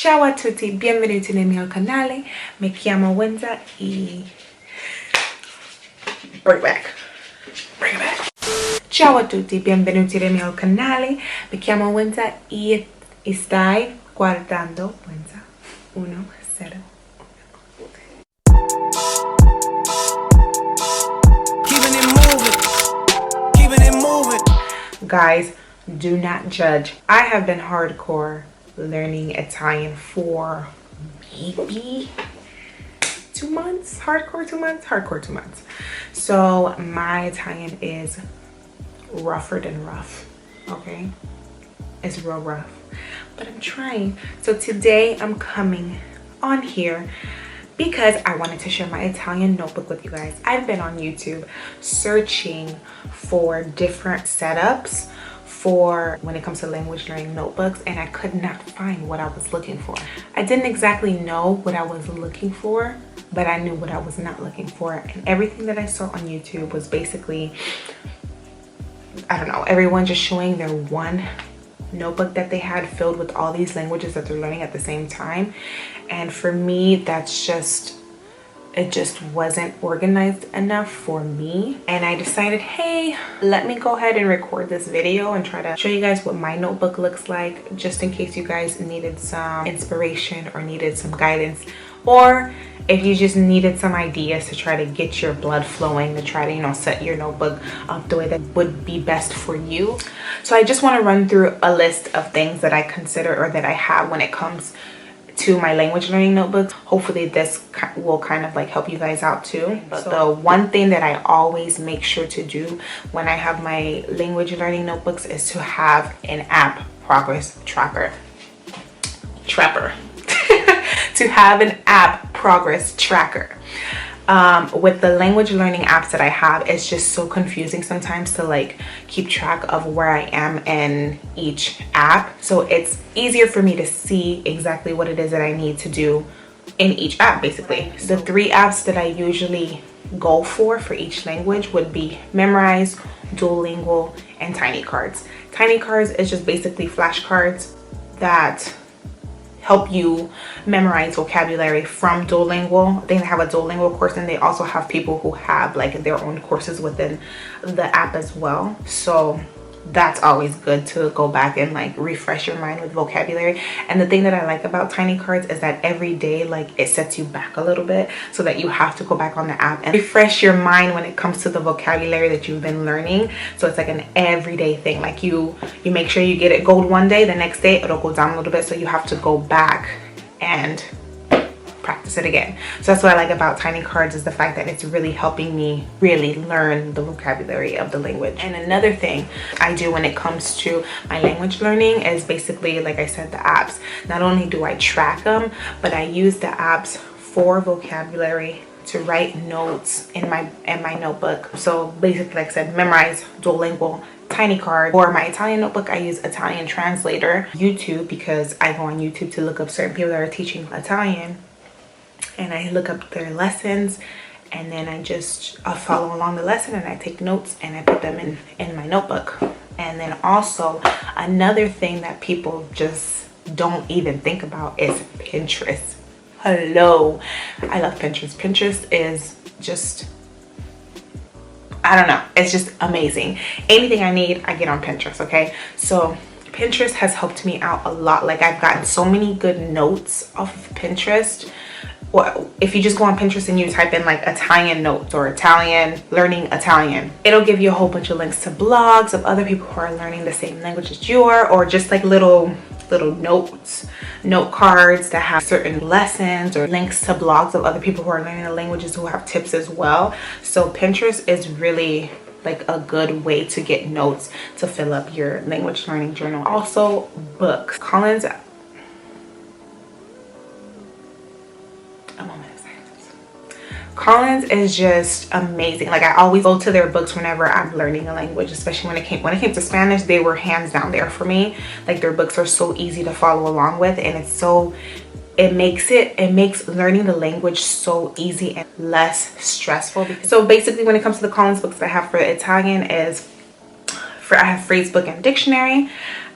Ciao a tutti, benvenuti nel mio canale. Mi chiamo Winza e bring it back. Ciao a tutti, benvenuti nel mio canale. Mi chiamo Winza e stai guardando Winza101. Keeping it moving. Guys, do not judge. I have been hardcore learning Italian for maybe 2 months. Hardcore 2 months. So my Italian is rougher than rough. Okay, it's real rough, but I'm trying. So today I'm coming on here because I wanted to share my Italian notebook with you guys. I've been on YouTube searching for different setups for when it comes to language learning notebooks, and I could not find what I was looking for. I didn't exactly know what I was looking for, but I knew what I was not looking for. And everything that I saw on YouTube was basically, I don't know, everyone just showing their one notebook that they had filled with all these languages that they're learning at the same time. And for me, that's just, it just wasn't organized enough for me. And I decided, hey, let me go ahead and record this video and try to show you guys what my notebook looks like, just in case you guys needed some inspiration or needed some guidance, or if you just needed some ideas to try to get your blood flowing, to try to, you know, set your notebook up the way that would be best for you. So I just want to run through a list of things that I consider or that I have when it comes to my language learning notebooks. Hopefully this will kind of like help you guys out too. But the one thing that I always make sure to do when I have my language learning notebooks is to have an app progress tracker. To have an app progress tracker. With the language learning apps that I have, it's just so confusing sometimes to like keep track of where I am in each app. So it's easier for me to see exactly what it is that I need to do in each app, basically. The 3 apps that I usually go for each language would be Memrise, Duolingo, and Tiny Cards. Tiny Cards is just basically flashcards that help you memorize vocabulary from Duolingo. They have a Duolingo course, and they also have people who have like their own courses within the app as well. So that's always good to go back and like refresh your mind with vocabulary. And the thing that I like about Tiny Cards is that every day, like, it sets you back a little bit, so that you have to go back on the app and refresh your mind when it comes to the vocabulary that you've been learning. So it's like an everyday thing. Like you make sure you get it gold one day, the next day it'll go down a little bit, so you have to go back and practice it again. So that's what I like about Tiny Cards, is the fact that it's really helping me really learn the vocabulary of the language. And another thing I do when it comes to my language learning is basically, like I said, the apps. Not only do I track them, but I use the apps for vocabulary to write notes in my notebook. So basically, like I said, Memrise, Duolingo, Tiny Card. For my Italian notebook, I use Italian Translator. YouTube, because I go on YouTube to look up certain people that are teaching Italian, and I look up their lessons, and then I follow along the lesson, and I take notes and I put them in my notebook. And then also another thing that people just don't even think about is Pinterest. Hello, I love Pinterest. Pinterest is just, I don't know, it's just amazing. Anything I need, I get on Pinterest. Okay, so Pinterest has helped me out a lot. Like, I've gotten so many good notes off of Pinterest. Or if you just go on Pinterest and you type in like Italian notes or Italian, learning Italian, it'll give you a whole bunch of links to blogs of other people who are learning the same language as you are, or just like little note cards that have certain lessons, or links to blogs of other people who are learning the languages who have tips as well. So Pinterest is really like a good way to get notes to fill up your language learning journal. Also, books. Collins is just amazing. Like, I always go to their books whenever I'm learning a language, especially when it came to Spanish. They were hands down there for me. Like, their books are so easy to follow along with, and it makes learning the language so easy and less stressful. So basically, when it comes to the Collins books that I have for Italian, I have phrase book and dictionary.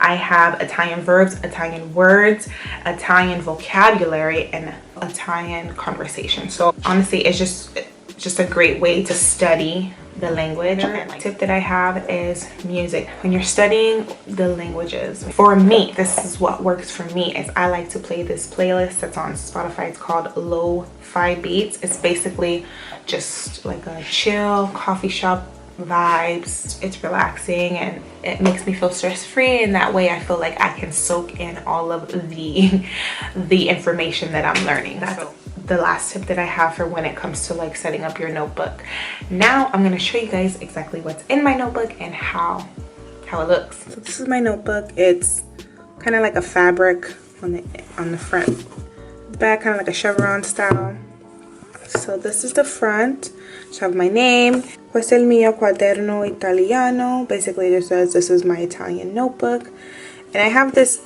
I have Italian verbs, Italian words, Italian vocabulary, and Italian conversation. So honestly, it's just a great way to study the language. And like tip that I have is music. When you're studying the languages, for me, this is what works for me, is I like to play this playlist that's on Spotify. It's called Lo-Fi Beats. It's basically just like a chill coffee shop vibes. It's relaxing and it makes me feel stress-free, and that way I feel like I can soak in all of the information that I'm learning. That's the last tip that I have for when it comes to like setting up your notebook. Now I'm going to show you guys exactly what's in my notebook and how it looks. So this is my notebook. It's kind of like a fabric on the front, back, kind of like a chevron style. So this is the front. Just have my name. Questo è il mio quaderno italiano. Basically it just says this is my Italian notebook. And I have this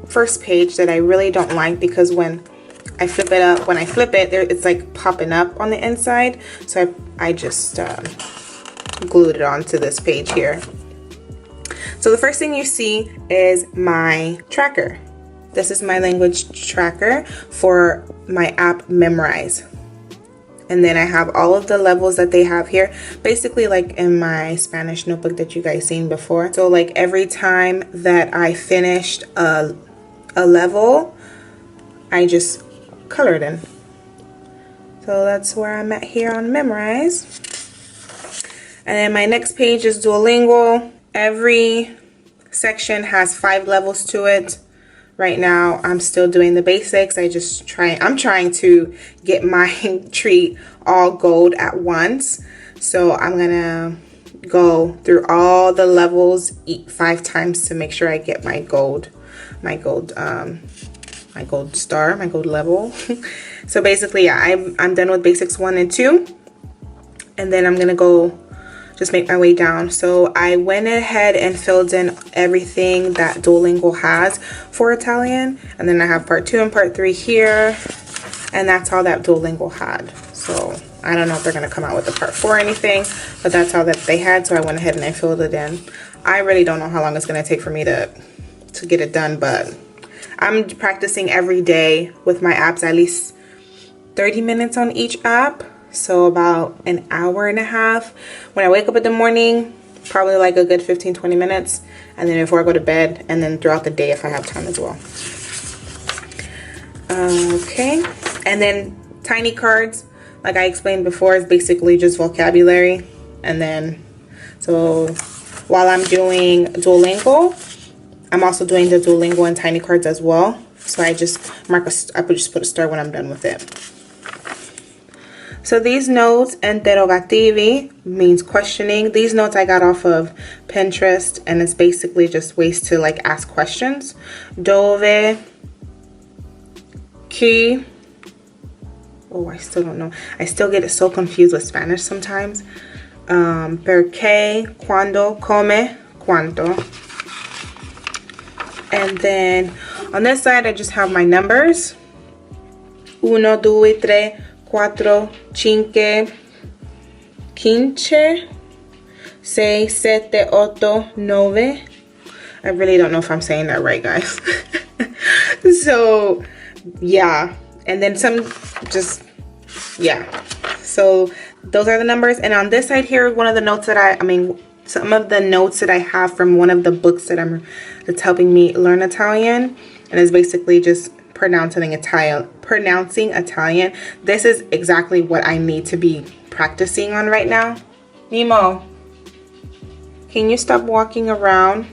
first page that I really don't like because when I flip it, it's like popping up on the inside. So I just glued it onto this page here. So the first thing you see is my tracker. This is my language tracker for my app Memrise. And then I have all of the levels that they have here, basically like in my Spanish notebook that you guys seen before. So like every time that I finished a level, I just colored in. So that's where I'm at here on Memrise. And then my next page is Duolingo. Every section has 5 levels to it. Right now I'm still doing the basics. I'm trying to get my tree all gold at once. So I'm gonna go through all the levels 5 times to make sure I get my gold star, my gold level. So basically, yeah, I'm done with basics 1 and 2, and then I'm gonna go just make my way down. So I went ahead and filled in everything that Duolingo has for Italian, and then I have part 2 and part 3 here, and that's all that Duolingo had. So I don't know if they're gonna come out with a part 4 or anything, but that's all that they had. So I went ahead and I filled it in. I really don't know how long it's gonna take for me to get it done, but I'm practicing every day with my apps, at least 30 minutes on each app. So about an hour and a half. When I wake up in the morning, probably like a good 15-20 minutes. And then before I go to bed, and then throughout the day if I have time as well. Okay. And then tiny cards, like I explained before, is basically just vocabulary. And then, so while I'm doing Duolingo, I'm also doing the Duolingo and tiny cards as well. So I just put a star when I'm done with it. So these notes, interrogativi, means questioning. These notes I got off of Pinterest, and it's basically just ways to like ask questions. Dove, qui. Oh, I still don't know. I still get it so confused with Spanish sometimes. Perché, cuando, come, cuánto. And then on this side, I just have my numbers. 1, 2, 3, 4, 5, 15, 6, 7, 8, 9. I really don't know if I'm saying that right, guys. So, yeah. And then some, yeah. So those are the numbers. And on this side here, one of the notes that some of the notes that I have from one of the books that's helping me learn Italian, and it's basically just pronouncing Italian. This is exactly what I need to be practicing on right now. Nemo, can you stop walking around?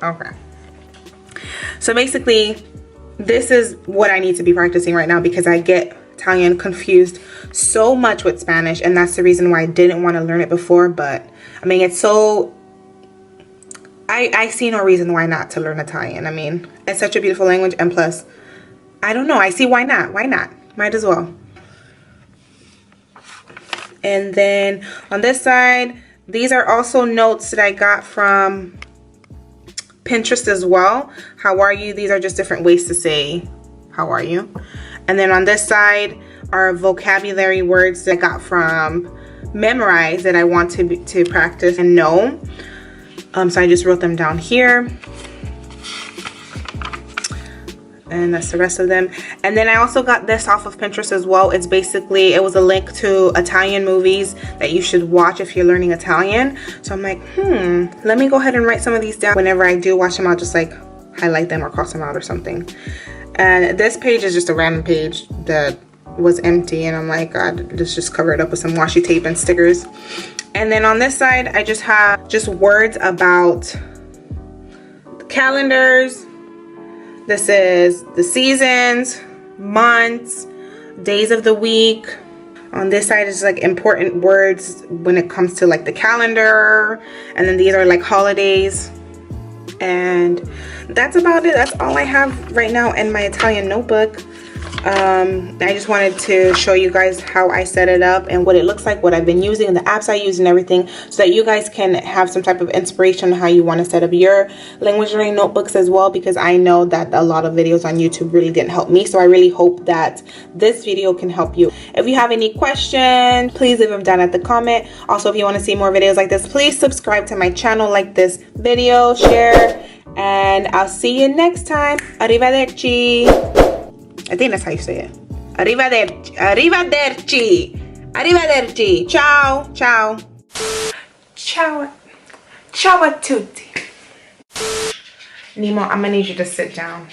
Okay. So basically, this is what I need to be practicing right now, because I get Italian confused so much with Spanish, and that's the reason why I didn't want to learn it before. But I mean, it's so, I see no reason why not to learn Italian. I mean, it's such a beautiful language, and plus, I don't know, I see why not. Might as well. And then on this side, these are also notes that I got from Pinterest as well. How are you? These are just different ways to say how are you. And then on this side, are vocabulary words that I got from Memorize that I want to practice and know. So I just wrote them down here. And that's the rest of them. And then I also got this off of Pinterest as well. It's basically, it was a link to Italian movies that you should watch if you're learning Italian. So I'm like, let me go ahead and write some of these down. Whenever I do watch them, I'll just like highlight them or cross them out or something. And this page is just a random page that was empty, and I'm like, God, let's just cover it up with some washi tape and stickers. And then on this side, I just have just words about calendars. This is the seasons, months, days of the week. On this side is like important words when it comes to like the calendar. And then these are like holidays. And that's about it. That's all I have right now in my Italian notebook. I just wanted to show you guys how I set it up and what it looks like, what I've been using, and the apps I use and everything, so that you guys can have some type of inspiration on how you want to set up your language learning notebooks as well, because I know that a lot of videos on YouTube really didn't help me. So I really hope that this video can help you. If you have any questions, please leave them down at the comment. Also, if you want to see more videos like this, please subscribe to my channel, like this video, share, and I'll see you next time. Arrivederci. I think that's how you say it. Arrivederci. Arrivederci. Arrivederci. Ciao. Ciao. Ciao. Ciao a tutti. Nemo, I'm gonna need you to sit down.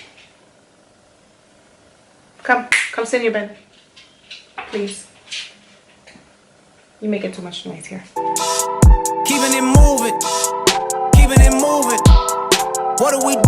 Come sit in your bed. Please. You're making too much noise here. Keeping it moving. Keeping it moving. What are we doing?